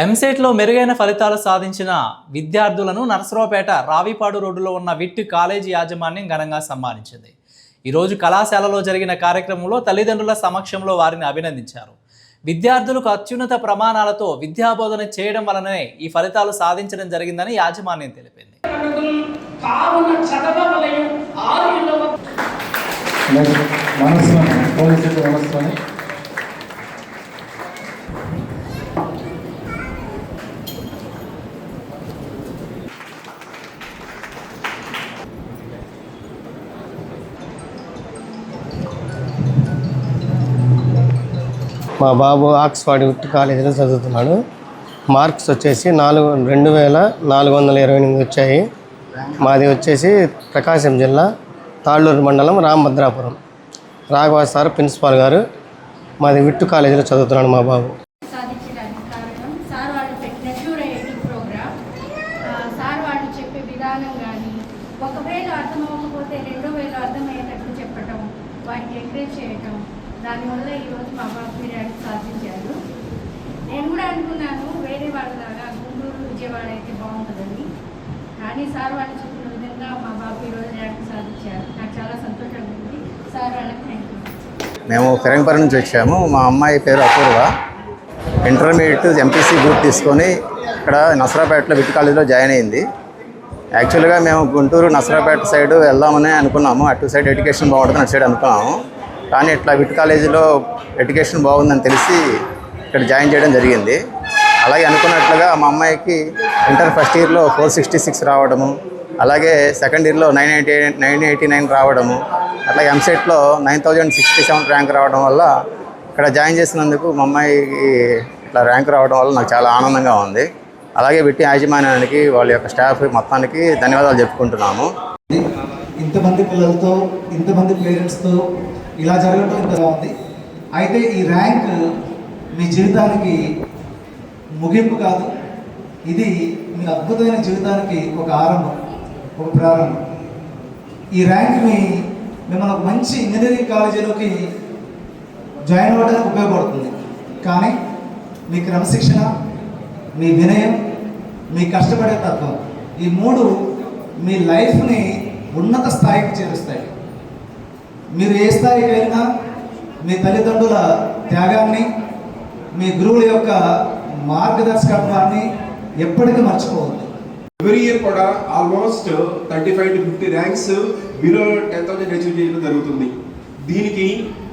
ఎంసెట్లో మెరుగైన ఫలితాలు సాధించిన విద్యార్థులను నరసరావుపేట రావిపాడు రోడ్డులో ఉన్న విట్ కాలేజీ యాజమాన్యం ఘనంగా సన్మానించింది. ఈరోజు కళాశాలలో జరిగిన కార్యక్రమంలో తల్లిదండ్రుల సమక్షంలో వారిని అభినందించారు. విద్యార్థులకు అత్యున్నత ప్రమాణాలతో విద్యాబోధన చేయడం వలనే ఈ ఫలితాలు సాధించడం జరిగిందని యాజమాన్యం తెలిపింది. మా బాబు ఆక్స్ఫర్డ్ విట్ కాలేజీలో చదువుతున్నాడు. మార్క్స్ వచ్చేసి 2428 వచ్చాయి. మాది వచ్చేసి ప్రకాశం జిల్లా తాళ్ళూరు మండలం రామభద్రాపురం. రాఘవ సార్ ప్రిన్సిపాల్ గారు. మాది విట్ కాలేజీలో చదువుతున్నాడు మా బాబు. ఒకవేళ అర్థమవ్వకపోతే రెండో వేళ అర్థమయ్యేటట్టు చెప్పటం, వాటిని ఎంకరేజ్ చేయటం, దానివల్ల ఈరోజు మా బాబు ర్యాంక్ సాధించారు. నేను కూడా అనుకున్నాను వేరే వాళ్ళలాగా గుంటూరు విజయవాడ అయితే బాగుంటుందని, కానీ సార్ వాళ్ళు చెప్పిన విధంగా మా బాబు ఈరోజు ర్యాంక్ సాధించారు. నాకు చాలా సంతోషంగా ఉంది. సార్ వాళ్ళకి థ్యాంక్ యూ. మేము ఫిరంగిపురం నుంచి వచ్చాము. మా అమ్మాయి పేరు అపూర్వ. ఇంటర్మీడియట్ ఎంపీసీ గ్రూప్ తీసుకొని ఇక్కడ నరసరావుపేటలో విట్ కాలేజీలో జాయిన్ అయింది. యాక్చువల్గా మేము గుంటూరు నరసరావుపేట సైడ్ వెళ్దామని అనుకున్నాము. అటు సైడ్ ఎడ్యుకేషన్ బాగుంటుంది, అటు సైడ్ అనుకున్నాము. కానీ ఇట్లా విట్ కాలేజీలో ఎడ్యుకేషన్ బాగుందని తెలిసి ఇక్కడ జాయిన్ చేయడం జరిగింది. అలాగే అనుకున్నట్లుగా మా అమ్మాయికి ఇంటర్ ఫస్ట్ ఇయర్లో 466 రావడము, అలాగే సెకండ్ ఇయర్లో 989 రావడము, అట్లాగే ఎంసెట్లో 9067 ర్యాంక్ రావడం వల్ల ఇక్కడ జాయిన్ చేసినందుకు మా అమ్మాయికి ఇట్లా ర్యాంక్ రావడం వల్ల నాకు చాలా ఆనందంగా ఉంది. అలాగే విట్ యాజమాన్యానికి, వాళ్ళ యొక్క స్టాఫ్ మొత్తానికి ధన్యవాదాలు చెప్పుకుంటున్నాము. ఇంతమంది పిల్లలతో, ఇంతమంది పేరెంట్స్తో ఇలా జరగడం ఇంత ఉంది. అయితే ఈ ర్యాంక్ మీ జీవితానికి ముగింపు కాదు, ఇది మీ అద్భుతమైన జీవితానికి ఒక ఆరంభం, ఒక ప్రారంభం. ఈ ర్యాంక్ మిమ్మల్ని ఒక మంచి ఇంజనీరింగ్ కాలేజీలోకి జాయిన్ అవ్వడానికి ఉపయోగపడుతుంది. కానీ మీ క్రమశిక్షణ, మీ వినయం, మీ కష్టపడే తత్వం, ఈ మూడు మీ లైఫ్ని ఉన్నత స్థాయికి చేరుస్తాయి. మీరు ఏ స్థాయికి వెళ్ళినా మీ తల్లిదండ్రుల త్యాగాన్ని, మీ గురువుల యొక్క మార్గదర్శకత్వాన్ని ఎప్పటికీ మర్చిపోవద్దు. ఎవ్రీ ఇయర్ కూడా almost 35 to 50 ranks below 10,000 achieve చేయడం జరుగుతుంది. దీనికి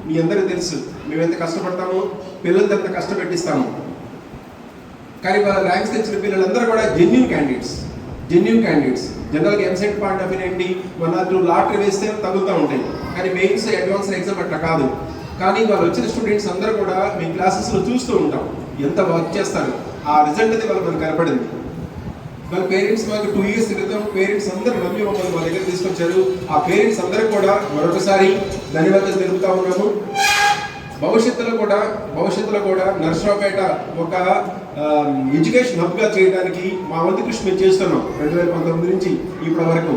మీ అందరికీ తెలుసు, మేము ఎంత కష్టపడతామో, పిల్లలతో ఎంత కష్టపెట్టిస్తాము. కానీ వాళ్ళ ర్యాంక్స్ తెచ్చిన పిల్లలందరూ కూడా జెన్యూన్ క్యాండిడేట్స్. జనరల్గా ఎంసెట్ పాయింట్ ఆఫ్ వ్యూ ఏంటి, మన లాటరీ వేస్తే తగులుతూ ఉంటాయి. కానీ మెయిన్స్, అడ్వాన్స్ ఎగ్జామ్ అట్లా కాదు. కానీ వాళ్ళు వచ్చిన స్టూడెంట్స్ అందరూ కూడా మీ క్లాసెస్లో చూస్తూ ఉంటాం, ఎంత వర్క్ చేస్తారు. ఆ రిజల్ట్ అనేది వాళ్ళకి మనకు కనపడింది. వాళ్ళ పేరెంట్స్ మాకు 2 years క్రితం పేరెంట్స్ అందరూ నమ్మి మమ్మల్ని మా దగ్గర తీసుకొచ్చారు. ఆ పేరెంట్స్ అందరూ కూడా మరొకసారి ధన్యవాదాలు తెలుపుతా ఉన్నాము. భవిష్యత్తులో కూడా నరసరావుపేట ఒక ఎడ్యుకేషన్ హబ్గా చేయడానికి మా వంతు కృషి మేము చేస్తున్నాం. 2019 నుంచి ఇప్పటి వరకు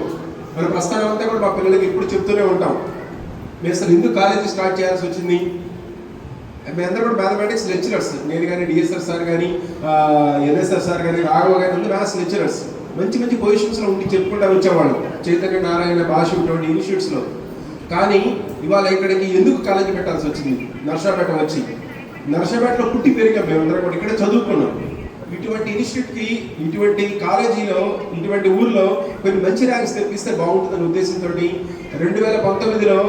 మన ప్రస్థానం అంతా కూడా మా పిల్లలకి ఇప్పుడు చెప్తూనే ఉంటాం. మేము అసలు ఎందుకు కాలేజీ స్టార్ట్ చేయాల్సి వచ్చింది. మేమందరూ కూడా మ్యాథమెటిక్స్ లెక్చరర్స్. నేను కానీ, డిఎస్ఆర్ సార్ కానీ, ఎన్ఎస్ఆర్ సార్ కానీ, రాఘవ కానీ, అందరూ మ్యాథ్స్ లెక్చరర్స్. మంచి పొజిషన్స్లో ఉండి చెప్పుకుంటూ వచ్చేవాళ్ళు చైతన్య నారాయణ భాష ఇటువంటి ఇన్స్టిట్యూట్స్లో. కానీ ఇవాళ ఇక్కడికి ఎందుకు కాలేజీ పెట్టాల్సి వచ్చింది? నరసరావుపేట వచ్చి, నరసరావుపేటలో పుట్టి పెరిగాం, మేమందరం కూడా ఇక్కడే చదువుకున్నాం. ఇటువంటి ఇన్స్టిట్యూట్కి, ఇటువంటి కాలేజీలో, ఇటువంటి ఊర్లో కొన్ని మంచి ర్యాంక్స్ తెప్పిస్తే బాగుంటుందనే ఉద్దేశంతో 2019లో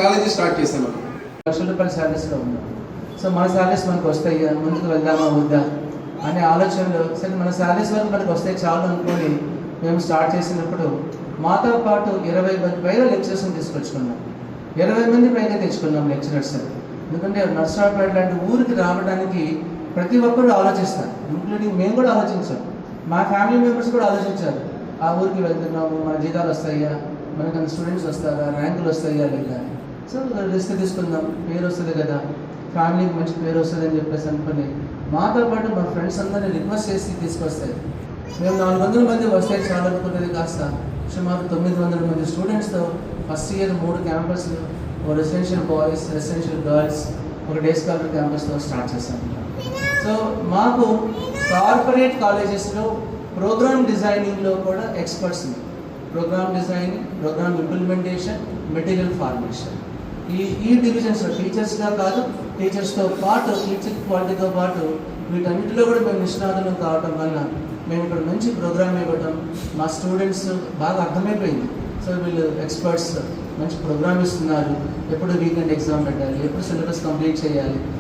కాలేజీ స్టార్ట్ చేశాను. ₹1,00,000 శాలరీస్లో ఉన్నాం. సో మన శాలరీస్ మనకు వస్తాయి, ముందుకు వెళ్దామా వద్దా అనే ఆలోచనలో, సరే మన శాలరీస్ వరకు మనకు వస్తే చాలు అనుకొని మేము స్టార్ట్ చేసినప్పుడు మాతో పాటు 20 మంది పైన లెక్చరర్స్ని తీసుకొచ్చుకున్నాం. 20 మంది పైన తెచ్చుకున్నాం లెక్చరర్స్. ఎందుకంటే నరసరావుపేట లాంటి ఊరికి రావడానికి ప్రతి ఒక్కరు ఆలోచిస్తారు, ఇంక్లూడింగ్ మేము కూడా ఆలోచించాం. మా ఫ్యామిలీ మెంబర్స్ కూడా ఆలోచించారు. ఆ ఊరికి వెళ్తున్నాము, మన జీతాలు వస్తాయా, మనకు స్టూడెంట్స్ వస్తారా, ర్యాంకులు వస్తాయా లేదా. సో రిస్క్ తీసుకుందాం, పేరు వస్తుంది కదా, ఫ్యామిలీకి మంచి పేరు వస్తుంది అని చెప్పేసి అనుకుని మాతో పాటు మా ఫ్రెండ్స్ అందరినీ రిక్వెస్ట్ చేసి తీసుకొస్తాయి. మేము 400 మంది వస్తే చాలు అనుకునేది కాస్త సుమారు 900 మంది స్టూడెంట్స్తో ఫస్ట్ ఇయర్ 3 క్యాంపస్లు, ఒక రెసిడెన్షియల్ బాయ్స్, రెసిడెన్షియల్ గర్ల్స్, ఒక డే స్కాలర్ క్యాంపస్తో స్టార్ట్ చేస్తాం. సో మాకు కార్పొరేట్ కాలేజెస్లో ప్రోగ్రామ్ డిజైనింగ్లో కూడా ఎక్స్పర్ట్స్ ఉన్నారు. Programme designing, programme implementation, material formation, ఈ డివిజన్స్లో టీచర్స్గా కాదు, టీచర్స్తో పాటు టీచర్ క్వాలిటీతో పాటు వీటన్నిటిలో కూడా మేము నిష్ణాతులం కావడం వల్ల మేము ఇక్కడ మంచి ప్రోగ్రామ్ ఇవ్వటం మా స్టూడెంట్స్ బాగా అర్థమైపోయింది. సో వీళ్ళు ఎక్స్పర్ట్స్ మంచి ప్రోగ్రామ్ ఇస్తున్నారు, ఎప్పుడు వీకెండ్ ఎగ్జామ్ పెట్టాలి, ఎప్పుడు సిలబస్ కంప్లీట్ చేయాలి,